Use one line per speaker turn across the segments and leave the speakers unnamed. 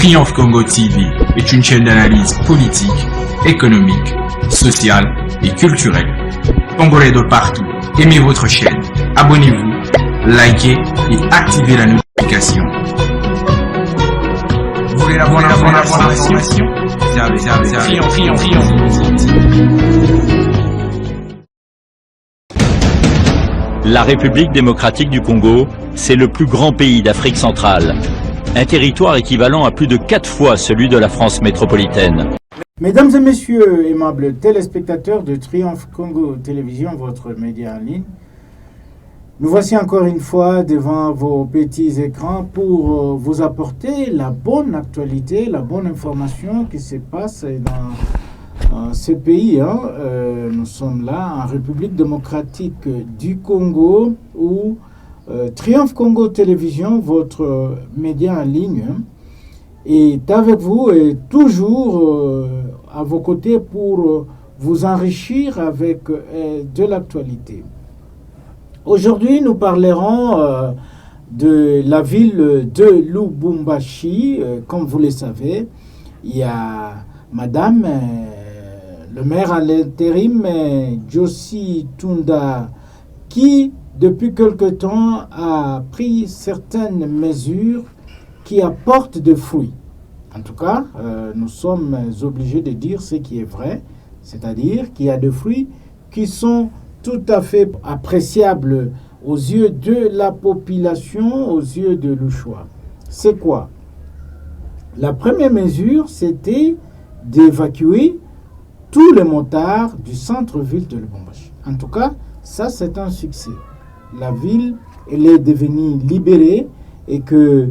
Triomphe Congo TV est une chaîne d'analyse politique, économique, sociale et culturelle. Congolais de partout, aimez votre chaîne, abonnez-vous, likez et activez la notification. Vous voulez la bonne information? Triomphe.
La République démocratique du Congo, c'est le plus grand pays d'Afrique centrale. Un territoire équivalent à plus de 4 fois celui de la France métropolitaine.
Mesdames et messieurs, aimables téléspectateurs de Triomphe Congo Télévision, votre média en ligne, nous voici encore une fois devant vos petits écrans pour vous apporter la bonne actualité, la bonne information qui se passe dans ce pays. Nous sommes là en République démocratique du Congo où Triomphe Congo Télévision, votre média en ligne, est avec vous et toujours à vos côtés pour vous enrichir avec de l'actualité. Aujourd'hui, nous parlerons de la ville de Lubumbashi. Comme vous le savez, il y a Madame le maire à l'intérim, Josie Tunda, qui depuis quelque temps a pris certaines mesures qui apportent des fruits. En tout cas, nous sommes obligés de dire ce qui est vrai, c'est-à-dire qu'il y a des fruits qui sont tout à fait appréciables aux yeux de la population, aux yeux de l'Uchois. C'est quoi? La première mesure, c'était d'évacuer tous les motards du centre-ville de Lubumbashi. En tout cas, ça c'est un succès. La ville, elle est devenue libérée et que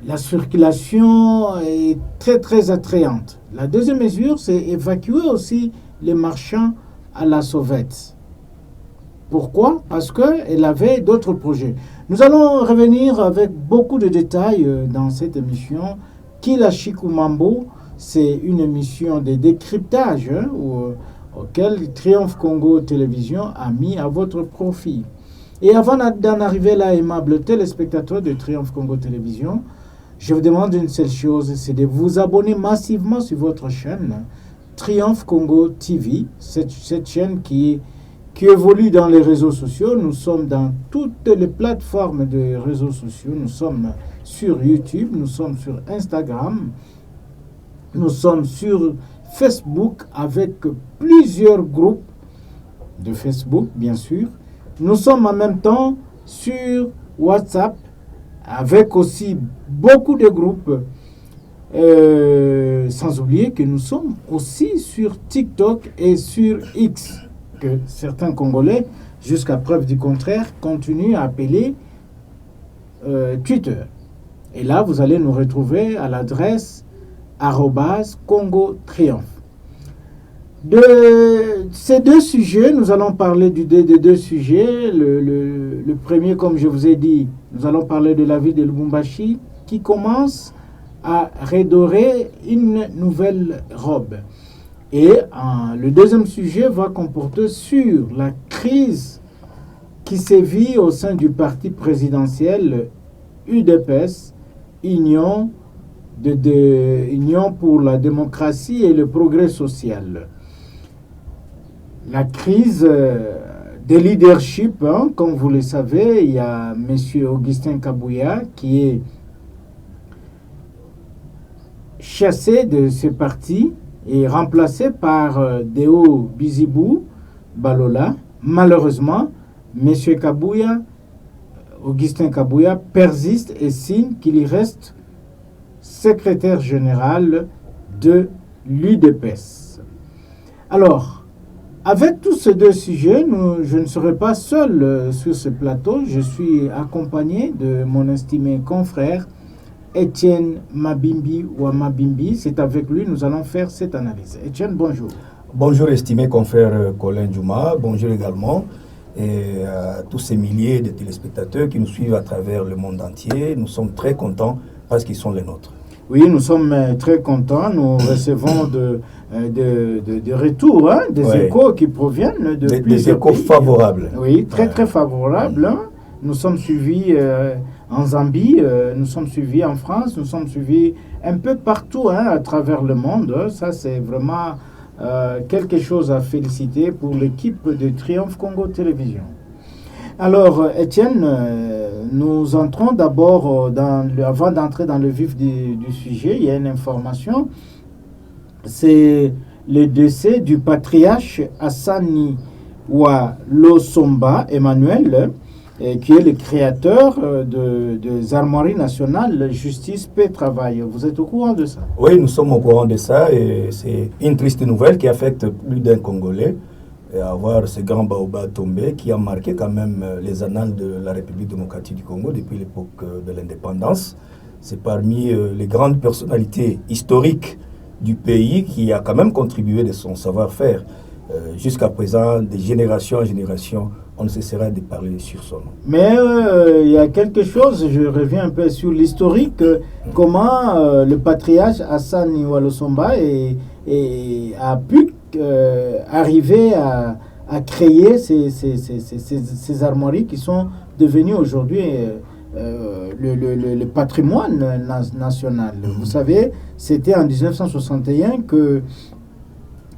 la circulation est très très attrayante. La deuxième mesure, c'est évacuer aussi les marchands à la sauvette. Pourquoi? Parce qu'elle avait d'autres projets. Nous allons revenir avec beaucoup de détails dans cette émission. Kila Chikumambo, c'est une émission de décryptage auquel Triomphe Congo Télévision a mis à votre profit. Et avant d'en arriver là, aimables téléspectateurs de Triomphe Congo Télévision, je vous demande une seule chose, c'est de vous abonner massivement sur votre chaîne Triomphe Congo TV, cette chaîne qui évolue dans les réseaux sociaux. Nous sommes dans toutes les plateformes de réseaux sociaux. Nous sommes sur YouTube, nous sommes sur Instagram, nous sommes sur Facebook avec plusieurs groupes de Facebook, bien sûr. Nous sommes en même temps sur WhatsApp avec aussi beaucoup de groupes. Sans oublier que nous sommes aussi sur TikTok et sur X, que certains Congolais, jusqu'à preuve du contraire, continuent à appeler Twitter. Et là, vous allez nous retrouver à l'adresse @Congo Triomphe. De ces deux sujets, nous allons parler des deux sujets. Le premier, comme je vous ai dit, nous allons parler de la ville de Lubumbashi qui commence à redorer une nouvelle robe. Et le deuxième sujet va comporter sur la crise qui sévit au sein du parti présidentiel UDPS, Union pour la démocratie et le progrès social. La crise des leadership, comme vous le savez, il y a M. Augustin Kabouya qui est chassé de ce parti et remplacé par Deo Bizibou Balola. Malheureusement, M. Kabouya, Augustin Kabouya, persiste et signe qu'il y reste secrétaire général de l'UDPS. Alors, avec tous ces deux sujets, je ne serai pas seul sur ce plateau. Je suis accompagné de mon estimé confrère Etienne Mabimbi ou Mabimbi. C'est avec lui que nous allons faire cette analyse. Etienne, bonjour.
Bonjour estimé confrère Colin Djouma. Bonjour également et à tous ces milliers de téléspectateurs qui nous suivent à travers le monde entier. Nous sommes très contents parce qu'ils sont les nôtres.
Oui, nous sommes très contents. Nous recevons de retours, des échos qui proviennent de plusieurs
échos
pays.
Favorables.
Oui, très favorables. Nous sommes suivis en Zambie, nous sommes suivis en France, nous sommes suivis un peu partout à travers le monde. Ça, c'est vraiment quelque chose à féliciter pour l'équipe de Triomphe Congo Télévision. Alors, Étienne, nous entrons d'abord, avant d'entrer dans le vif du sujet, il y a une information. C'est le décès du patriarche Hassani Walosomba Emmanuel, qui est le créateur des armoiries nationales Justice, Paix, Travail. Vous êtes au courant de ça?
Oui, nous sommes au courant de ça et c'est une triste nouvelle qui affecte plus d'un Congolais. Et avoir ce grand baobab tombé qui a marqué quand même les annales de la République démocratique du Congo depuis l'époque de l'indépendance. C'est parmi les grandes personnalités historiques du pays qui a quand même contribué de son savoir-faire. Jusqu'à présent, de génération en génération, on ne cessera de parler sur son nom.
Mais il y a quelque chose, je reviens un peu sur l'historique, comment le patriarche Hassani Walosomba a pu arriver à créer ces armoiries qui sont devenues aujourd'hui le patrimoine national. Vous savez, c'était en 1961 qu'il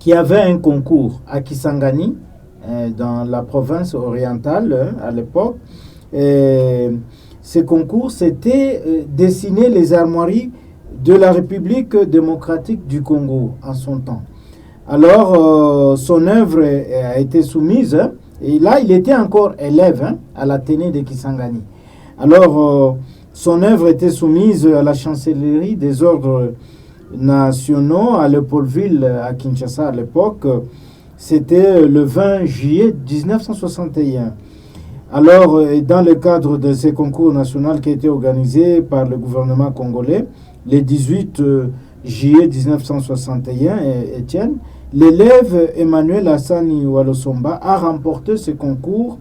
y avait un concours à Kisangani, dans la province orientale à l'époque. Ce concours, c'était dessiner les armoiries de la République démocratique du Congo en son temps. Alors, son œuvre a été soumise, et là, il était encore élève à l'Athénée de Kisangani. Alors, son œuvre était soumise à la chancellerie des ordres nationaux à Léopoldville, à Kinshasa à l'époque. C'était le 20 juillet 1961. Alors, dans le cadre de ces concours nationaux qui étaient organisés par le gouvernement congolais, le 18 juillet 1961, Étienne, l'élève Emmanuel Hassani Walosomba a remporté ce concours,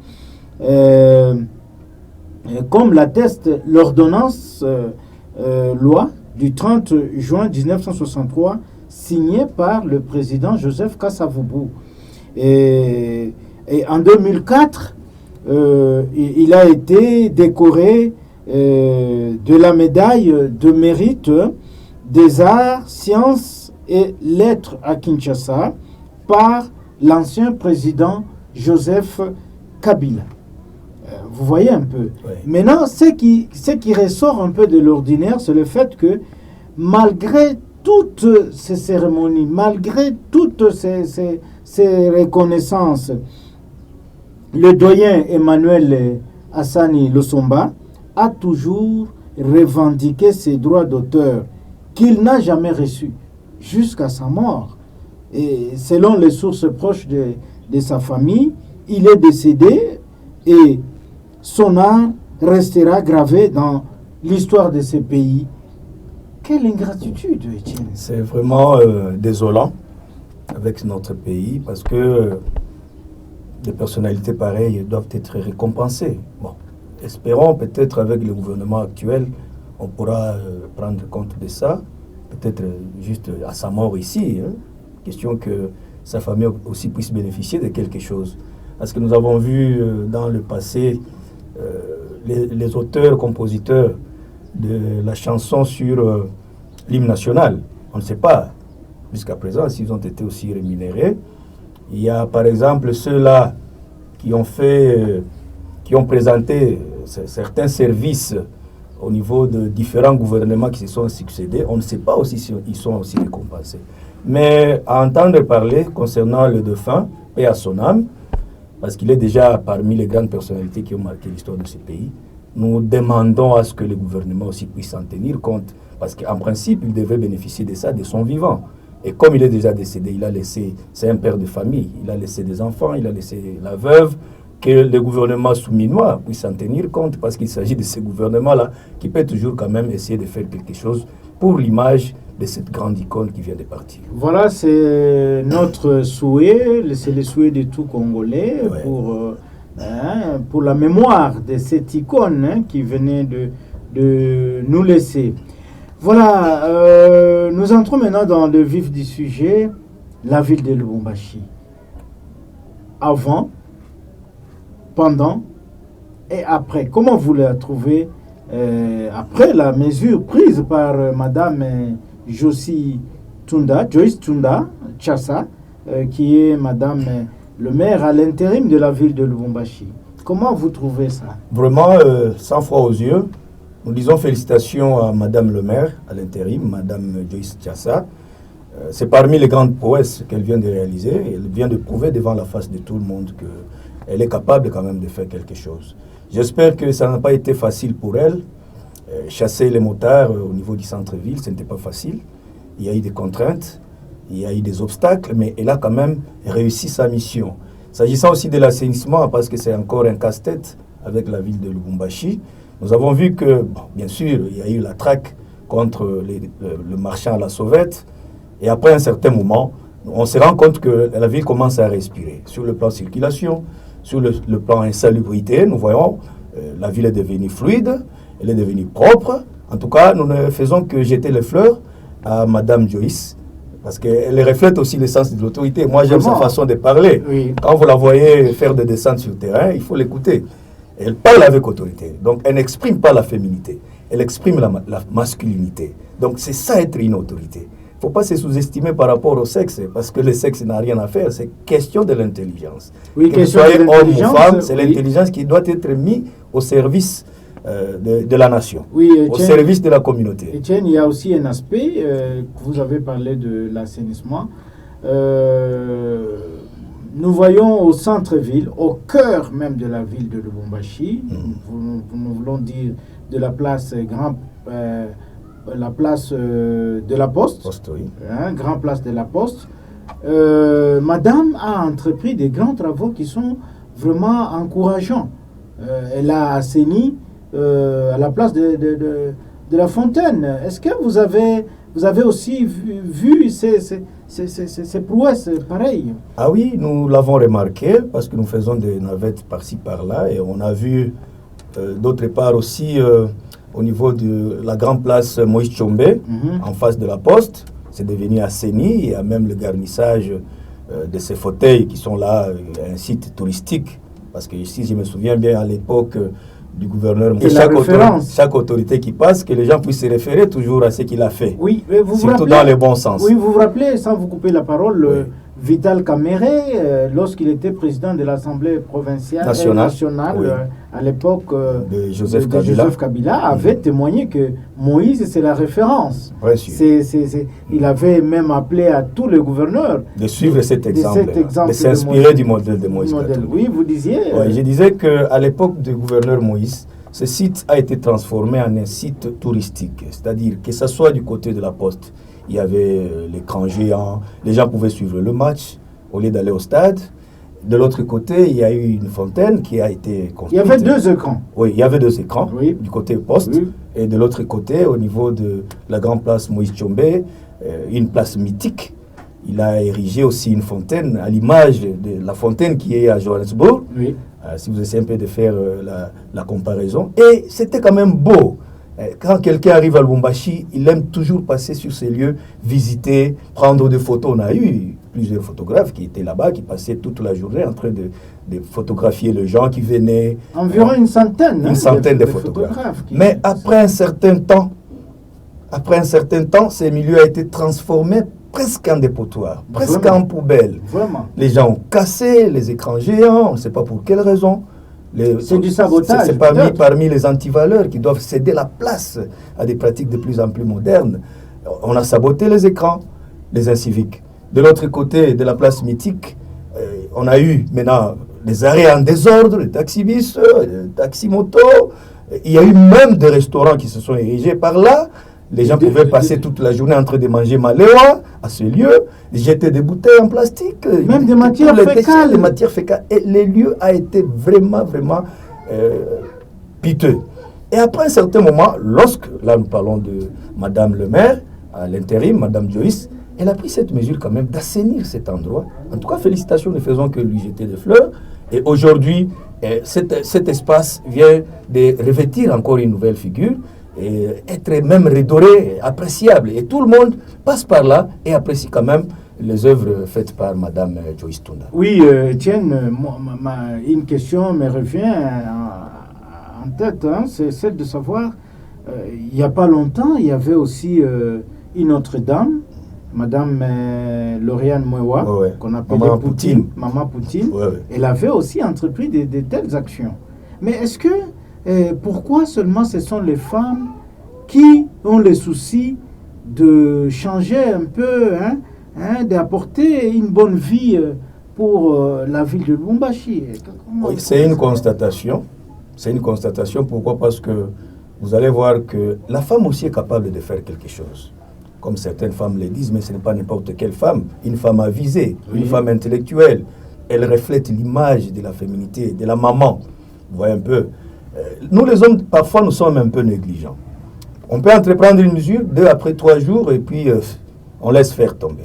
comme l'atteste l'ordonnance loi du 30 juin 1963, signée par le président Joseph Kasavubu. Et en 2004, il a été décoré de la médaille de mérite des arts, sciences et lettres à Kinshasa par l'ancien président Joseph Kabila. Vous voyez un peu.
Oui.
Maintenant, ce qui ressort un peu de l'ordinaire, c'est le fait que malgré toutes ces cérémonies, malgré toutes ces reconnaissances, le doyen Emmanuel Hassani Walosomba a toujours revendiqué ses droits d'auteur qu'il n'a jamais reçus jusqu'à sa mort. Et selon les sources proches de sa famille, il est décédé et son art restera gravé dans l'histoire de ce pays. Quelle ingratitude, Étienne.
C'est vraiment désolant avec notre pays parce que des personnalités pareilles doivent être récompensées. Bon, espérons peut-être avec le gouvernement actuel, on pourra prendre compte de ça, peut-être juste à sa mort ici, question que sa famille aussi puisse bénéficier de quelque chose. Parce que nous avons vu dans le passé les auteurs, compositeurs de la chanson sur l'hymne national. On ne sait pas jusqu'à présent s'ils ont été aussi rémunérés. Il y a par exemple ceux-là qui ont présenté certains services au niveau de différents gouvernements qui se sont succédés. On ne sait pas aussi s'ils sont aussi récompensés. Mais à entendre parler concernant le défunt, paix à son âme, parce qu'il est déjà parmi les grandes personnalités qui ont marqué l'histoire de ce pays, nous demandons à ce que le gouvernement aussi puisse en tenir compte, parce qu'en principe, il devait bénéficier de ça de son vivant. Et comme il est déjà décédé, il a laissé, c'est un père de famille, il a laissé des enfants, il a laissé la veuve, que le gouvernement souminois puisse en tenir compte, parce qu'il s'agit de ce gouvernement-là qui peut toujours quand même essayer de faire quelque chose pour l'image de cette grande icône qui vient de partir.
Voilà, c'est notre souhait, c'est le souhait de tout Congolais,
Ouais.
pour la mémoire de cette icône qui venait de nous laisser. Voilà, nous entrons maintenant dans le vif du sujet, la ville de Lubumbashi. Avant, pendant et après, comment vous la trouvez, après la mesure prise par Madame Joyce Tunda Tchassa, qui est Madame le maire à l'intérim de la ville de Lubumbashi. Comment vous trouvez ça?
Vraiment, sans froid aux yeux, nous disons félicitations à Madame le maire à l'intérim, Madame Joyce Tchassa. C'est parmi les grandes prouesses qu'elle vient de réaliser. Elle vient de prouver devant la face de tout le monde qu'elle est capable quand même de faire quelque chose. J'espère que ça n'a pas été facile pour elle. Chasser les motards au niveau du centre-ville, ce n'était pas facile. Il y a eu des contraintes, il y a eu des obstacles, mais elle a quand même réussi sa mission. S'agissant aussi de l'assainissement, parce que c'est encore un casse-tête avec la ville de Lubumbashi, nous avons vu que, bon, bien sûr, il y a eu la traque contre le marchand à la sauvette, et après un certain moment, on se rend compte que la ville commence à respirer. Sur le plan circulation, sur le plan insalubrité, nous voyons la ville est devenue fluide, elle est devenue propre. En tout cas, nous ne faisons que jeter les fleurs à Madame Joyce, parce qu'elle reflète aussi l'essence de l'autorité. Moi, j'aime sa façon de parler.
Oui.
Quand vous la voyez faire des descentes sur le terrain, il faut l'écouter. Elle parle avec autorité. Donc, elle n'exprime pas la féminité. Elle exprime la masculinité. Donc, c'est ça être une autorité. Il ne faut pas se sous-estimer par rapport au sexe, parce que le sexe n'a rien à faire. C'est question de l'intelligence.
Oui,
que vous soyez homme ou femme, c'est l'intelligence qui doit être mise au service de la nation,
oui,
au service de la communauté.
Etienne, il y a aussi un aspect, vous avez parlé de l'assainissement. Nous voyons au centre-ville, au cœur même de la ville de Lubumbashi, nous voulons dire de la place la place de la Poste,
Oui.
Grand place de la Poste. Madame a entrepris des grands travaux qui sont vraiment encourageants. Elle a assaini à la place de la fontaine. Est-ce que vous avez aussi vu ces prouesses pareilles?
Ah oui, nous l'avons remarqué parce que nous faisons des navettes par-ci par-là et on a vu d'autre part aussi au niveau de la grande place Moïse Tshombe, en face de la Poste. C'est devenu assaini. Il y a même le garnissage de ces fauteuils qui sont là, un site touristique. Parce que ici, je me souviens bien à l'époque du gouverneur, chaque autorité qui passe, que les gens puissent se référer toujours à ce qu'il a fait.
Oui, mais vous
surtout
vous rappelez,
dans le bon sens.
Oui, vous vous rappelez, sans vous couper la parole,
oui.
Vital Kamere, lorsqu'il était président de l'Assemblée provinciale nationale
oui.
À l'époque
de Joseph
Kabila, avait témoigné que Moïse, c'est la référence. Il avait même appelé à tous les gouverneurs
de suivre cet exemple, de s'inspirer du modèle de Moïse.
Oui, vous disiez.
Oui, je disais qu'à l'époque du gouverneur Moïse, ce site a été transformé en un site touristique, c'est-à-dire que ce soit du côté de la Poste, il y avait l'écran géant, les gens pouvaient suivre le match au lieu d'aller au stade. De l'autre côté, il y a eu une fontaine qui a été construite.
Il y avait 2 écrans.
Oui, il y avait 2 écrans,
oui.
Du côté Poste, oui. Et de l'autre côté, au niveau de la grande place Moïse Tshombe, une place mythique. Il a érigé aussi une fontaine, à l'image de la fontaine qui est à Johannesburg,
oui.
Si vous essayez un peu de faire la comparaison. Et c'était quand même beau. Quand quelqu'un arrive à Lubumbashi, il aime toujours passer sur ces lieux, visiter, prendre des photos. On a eu plusieurs photographes qui étaient là-bas, qui passaient toute la journée en train de photographier les gens qui venaient.
Environ une centaine.
Une centaine de photographes. Mais après un certain temps, ces milieux ont été transformés presque en dépotoir, presque en poubelle.
Vraiment.
Les gens ont cassé les écrans géants, on ne sait pas pour quelle raison.
C'est du sabotage.
C'est parmi les antivaleurs qui doivent céder la place à des pratiques de plus en plus modernes. On a saboté les écrans, les inciviques. De l'autre côté de la place mythique, on a eu maintenant des arrêts en désordre, des taxibus, des taximotos. Il y a eu même des restaurants qui se sont érigés par là. Les gens pouvaient passer toute la journée en train de manger maléwa à ce lieu, jeter des bouteilles en plastique,
même des matières fécales.
Les matières fécales. Et le lieu a été vraiment piteux. Et après un certain moment, là nous parlons de Madame le maire, à l'intérim, Madame Joyce, elle a pris cette mesure quand même d'assainir cet endroit. En tout cas, félicitations, ne faisons que lui jeter des fleurs. Et aujourd'hui, cet espace vient de revêtir encore une nouvelle figure, et être même redoré, appréciable. Et tout le monde passe par là et apprécie quand même les œuvres faites par Madame Joyce Tunda.
Oui, Etienne, une question me revient en tête, hein, c'est celle de savoir, il n'y a pas longtemps, il y avait aussi une autre dame, Madame Lauriane Mwewa, qu'on appelait
Maman
Poutine. Maman Poutine.
Ouais, ouais.
Elle avait aussi entrepris de telles actions. Mais est-ce que, pourquoi seulement ce sont les femmes qui ont le souci de changer un peu, d'apporter une bonne vie pour la ville de Lubumbashi?
Oui, c'est une constatation. C'est une constatation. Pourquoi? Parce que vous allez voir que la femme aussi est capable de faire quelque chose. Comme certaines femmes le disent, mais ce n'est pas n'importe quelle femme. Une femme avisée, une femme intellectuelle. Elle reflète l'image de la féminité, de la maman. Vous voyez un peu. Nous les hommes, parfois, nous sommes un peu négligents. On peut entreprendre une mesure, 2 après 3 jours, et puis on laisse faire tomber.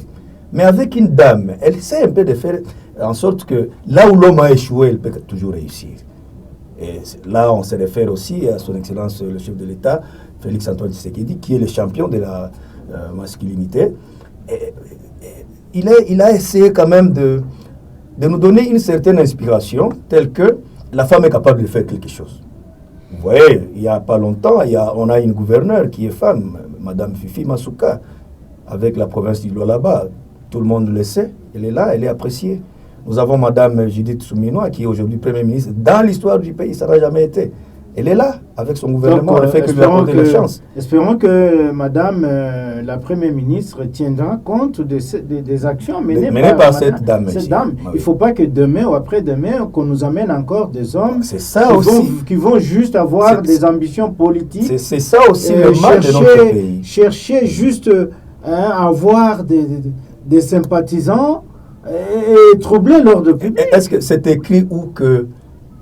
Mais avec une dame, elle sait un peu de faire en sorte que là où l'homme a échoué, elle peut toujours réussir. Et là, on se réfère aussi à son Excellence le chef de l'État, Félix Antoine Tshisekedi, qui est le champion de la masculinité. Il a essayé quand même de nous donner une certaine inspiration, telle que la femme est capable de faire quelque chose. Vous voyez, il n'y a pas longtemps, on a une gouverneure qui est femme, Madame Fifi Masuka, avec la province du Lualaba. Tout le monde le sait, elle est là, elle est appréciée. Nous avons Madame Judith Souminois, qui est aujourd'hui Premier ministre. Dans l'histoire du pays, ça n'a jamais été. Elle est là, avec son gouvernement, elle fait que lui accorder la chance.
Espérons que Madame la Première ministre tiendra compte des actions menées par
cette dame.
Il ne faut pas que demain ou après-demain, qu'on nous amène encore des hommes qui vont juste avoir des ambitions politiques.
C'est ça aussi le mal de notre pays.
Chercher juste à avoir des sympathisants et troubler l'ordre public.
Est-ce que c'est écrit où que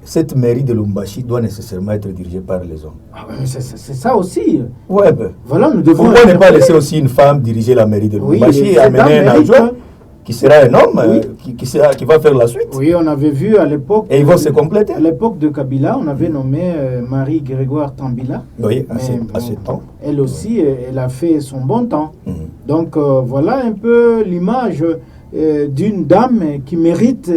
cette mairie de Lubumbashi doit nécessairement être dirigée par les hommes?
C'est ça aussi.
Ouais, ben.
Voilà, nous devons.
Pourquoi ne pas laisser aussi une femme diriger la mairie de Lubumbashi et amener un adjoint qui sera un homme, qui va faire la suite?
Oui, on avait vu à l'époque.
Et ils vont se compléter.
À l'époque de Kabila, on avait nommé Marie-Grégoire Tambila.
Oui, à ce temps.
Elle aussi, elle a fait son bon temps. Donc voilà un peu l'image d'une dame qui mérite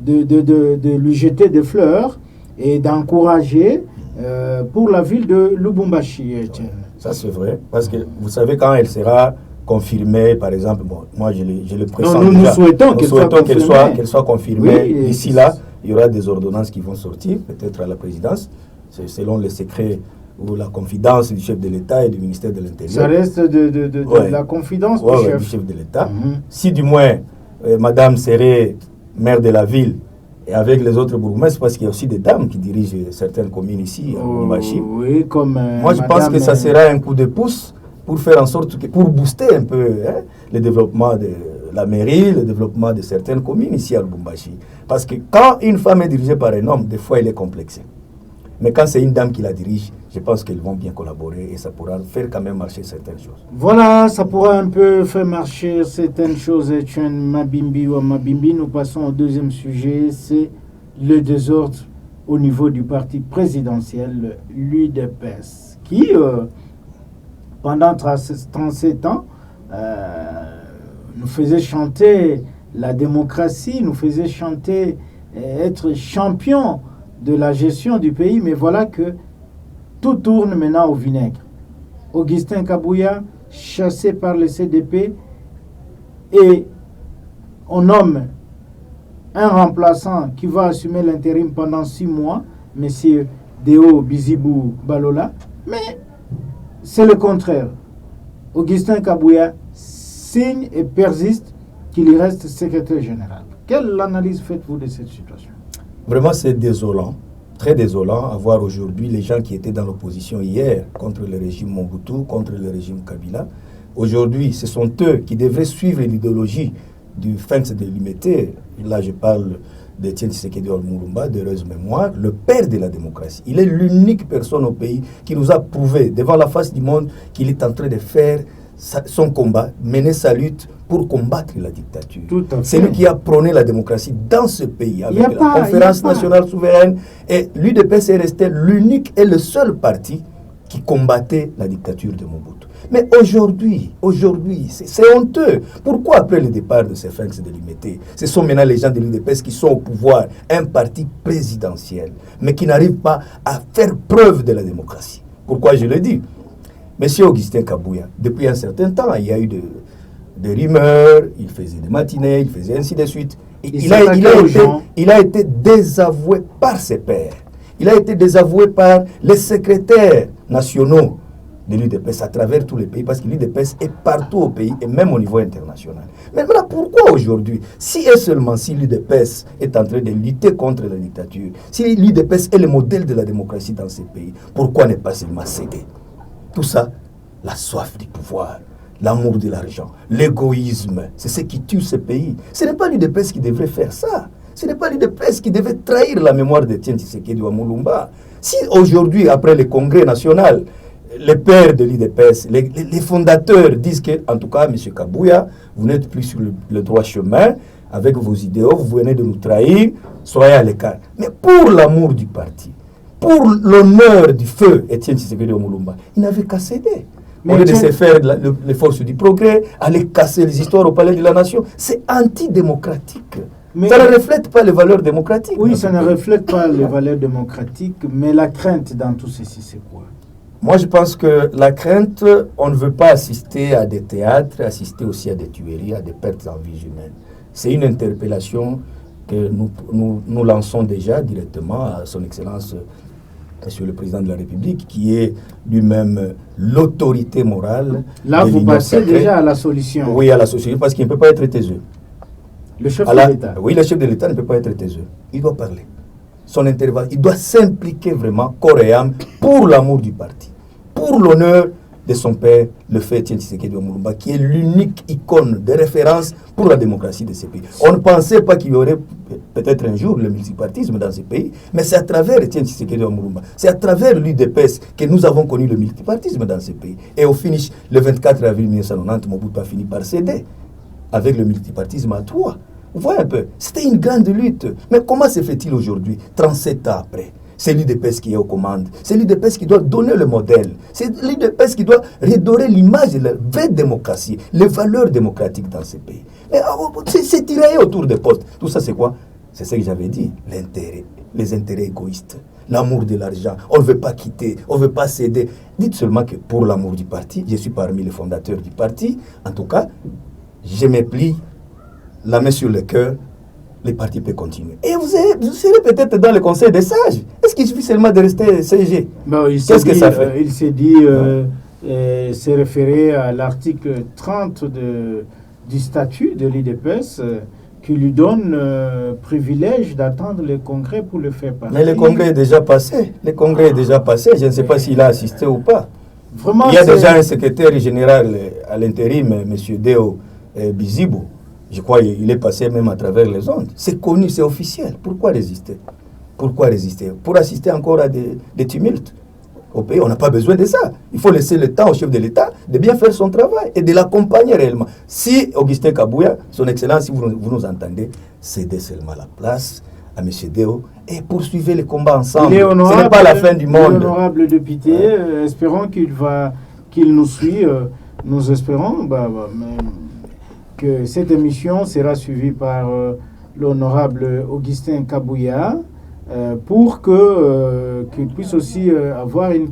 de lui jeter des fleurs et d'encourager pour la ville de Lubumbashi.
Ça c'est vrai, parce que vous savez quand elle sera confirmée, par exemple, bon, moi je le pressens déjà.
Nous souhaitons
qu'elle soit confirmée. Oui, d'ici là, il y aura des ordonnances qui vont sortir, peut-être à la présidence, c'est selon les secrets ou la confidence du chef de l'État et du ministère de l'Intérieur.
Ça reste de la confidence
du chef de l'État. Si du moins Madame serait maire de la ville et avec les autres bourgmestres, parce qu'il y a aussi des dames qui dirigent certaines communes ici à Lubumbashi.
Oui, comme
moi je pense que ça sera un coup de pouce pour faire en sorte que, pour booster un peu le développement de la mairie, le développement de certaines communes ici à Lubumbashi. Parce que quand une femme est dirigée par un homme, des fois elle est complexée. Mais quand c'est une dame qui la dirige, je pense qu'ils vont bien collaborer et ça pourra faire quand même marcher certaines choses.
Voilà, ça pourra un peu faire marcher certaines choses. Mabimbi ou Mabimbi, nous passons au deuxième sujet, c'est le désordre au niveau du parti présidentiel, l'UDPS, qui, pendant 37 ans, nous faisait chanter la démocratie, nous faisait chanter être champion de la gestion du pays, mais voilà que tout tourne maintenant au vinaigre. Augustin Kabouya, chassé par le CDP, et on nomme un remplaçant qui va assumer l'intérim pendant 6 mois, M. Deo Bizibou Balola, mais c'est le contraire. Augustin Kabouya signe et persiste qu'il y reste secrétaire général. Quelle analyse faites-vous de cette situation?
Vraiment, c'est désolant, très désolant, à voir aujourd'hui les gens qui étaient dans l'opposition hier contre le régime Mobutu, contre le régime Kabila. Aujourd'hui, ce sont eux qui devraient suivre l'idéologie du Fence de Limité. Là, je parle d'Étienne Tshisekedi Mulumba, d'heureuse mémoire, le père de la démocratie. Il est l'unique personne au pays qui nous a prouvé, devant la face du monde, qu'il est en train de faire son combat, mener sa lutte pour combattre la dictature. C'est lui qui a prôné la démocratie dans ce pays, avec la conférence nationale souveraine. Et l'UDPS est resté l'unique et le seul parti qui combattait la dictature de Mobutu. Mais aujourd'hui, c'est honteux. Pourquoi après le départ de ces Sphinx de Limité, ce sont maintenant les gens de l'UDPS qui sont au pouvoir, un parti présidentiel, mais qui n'arrivent pas à faire preuve de la démocratie? Pourquoi je le dis? Monsieur Augustin Kabouya, depuis un certain temps, il y a eu des rumeurs, il faisait des matinées, il faisait ainsi de suite. Il a été désavoué par ses pairs. Il a été désavoué par les secrétaires nationaux de l'UDPS à travers tous les pays, parce que l'UDPS est partout au pays et même au niveau international. Mais maintenant, pourquoi aujourd'hui, si et seulement si l'UDPS est en train de lutter contre la dictature, si l'UDPS est le modèle de la démocratie dans ces pays, pourquoi ne pas seulement céder? Tout ça, la soif du pouvoir, l'amour de l'argent, l'égoïsme, c'est ce qui tue ce pays. Ce n'est pas l'UDPS qui devrait faire ça. Ce n'est pas l'UDPS qui devait trahir la mémoire de Etienne Tshisekedi wa Mulumba. Si aujourd'hui, après le congrès national, les pères de l'UDPS, les fondateurs disent que, en tout cas, M. Kabouya, vous n'êtes plus sur le droit chemin, avec vos idéaux, vous venez de nous trahir, soyez à l'écart. Mais pour l'amour du parti, pour l'honneur du feu Etienne Tshisekedi wa Mulumba, il n'avait qu'à céder. Au lieu de se faire les forces du progrès, aller casser les histoires au palais de la nation, c'est antidémocratique. Mais ça ne reflète pas les valeurs démocratiques.
Oui, ça ne reflète pas les valeurs démocratiques, mais la crainte dans tout ceci, c'est quoi?
Moi, je pense que la crainte, on ne veut pas assister à des théâtres, assister aussi à des tueries, à des pertes en vie humaine. C'est une interpellation que nous lançons déjà directement à son Excellence, Monsieur le Président de la République, qui est lui-même l'autorité morale.
Là, vous passez déjà à la solution.
Oui, à la solution, parce qu'il ne peut pas être taiseux.
Le chef de l'État.
Oui, le chef de l'État ne peut pas être taiseux. Il doit parler. Son intervalle, il doit s'impliquer vraiment corps et âme pour l'amour du parti, pour l'honneur de son père, le fait Etienne Tshisekedi wa Mulumba, qui est l'unique icône de référence pour la démocratie de ces pays. On ne pensait pas qu'il y aurait peut-être un jour le multipartisme dans ces pays, mais c'est à travers Etienne Tshisekedi wa Mulumba, c'est à travers l'UDPS que nous avons connu le multipartisme dans ces pays. Et au finish, le 24 avril 1990, Mobutu a fini par céder avec le multipartisme à 3. Vous voyez un peu, c'était une grande lutte. Mais comment se fait-il aujourd'hui, 37 ans après? C'est l'UDPS qui est aux commandes. C'est l'UDPS qui doit donner le modèle. C'est l'UDPS qui doit redorer l'image de la vraie démocratie, les valeurs démocratiques dans ces pays. Mais c'est tiré autour des postes. Tout ça, c'est quoi? C'est ce que j'avais dit, l'intérêt, les intérêts égoïstes, l'amour de l'argent. On ne veut pas quitter, on ne veut pas céder. Dites seulement que pour l'amour du parti, je suis parmi les fondateurs du parti. En tout cas, je me plie la main sur le cœur, les partis peuvent continuer. Et vous serez peut-être dans le conseil des sages. Est-ce qu'il suffit seulement de rester CG?
Qu'est-ce que ça fait? Il s'est dit, s'est référé à l'article 30 du statut de l'UDPS qui lui donne privilège d'attendre le congrès pour le faire passer.
Mais le congrès est déjà passé. Le congrès est déjà passé. Je ne sais pas s'il a assisté ou pas.
Vraiment,
il y a déjà un secrétaire général à l'intérim, M. Deo Bizibo. Je crois qu'il est passé même à travers les ondes. C'est connu, c'est officiel. Pourquoi résister? Pourquoi résister? Pour assister encore à des tumultes au pays, on n'a pas besoin de ça. Il faut laisser le temps au chef de l'État de bien faire son travail et de l'accompagner réellement. Si Augustin Kabouya, son Excellence, si vous nous entendez, cédez seulement la place à M. Deo et poursuivez le combat ensemble. Ce n'est pas la fin du monde.
L'honorable député, espérons qu'il nous suit. Nous espérons que cette émission sera suivie par l'honorable Augustin Kabouya pour qu'il puisse aussi avoir une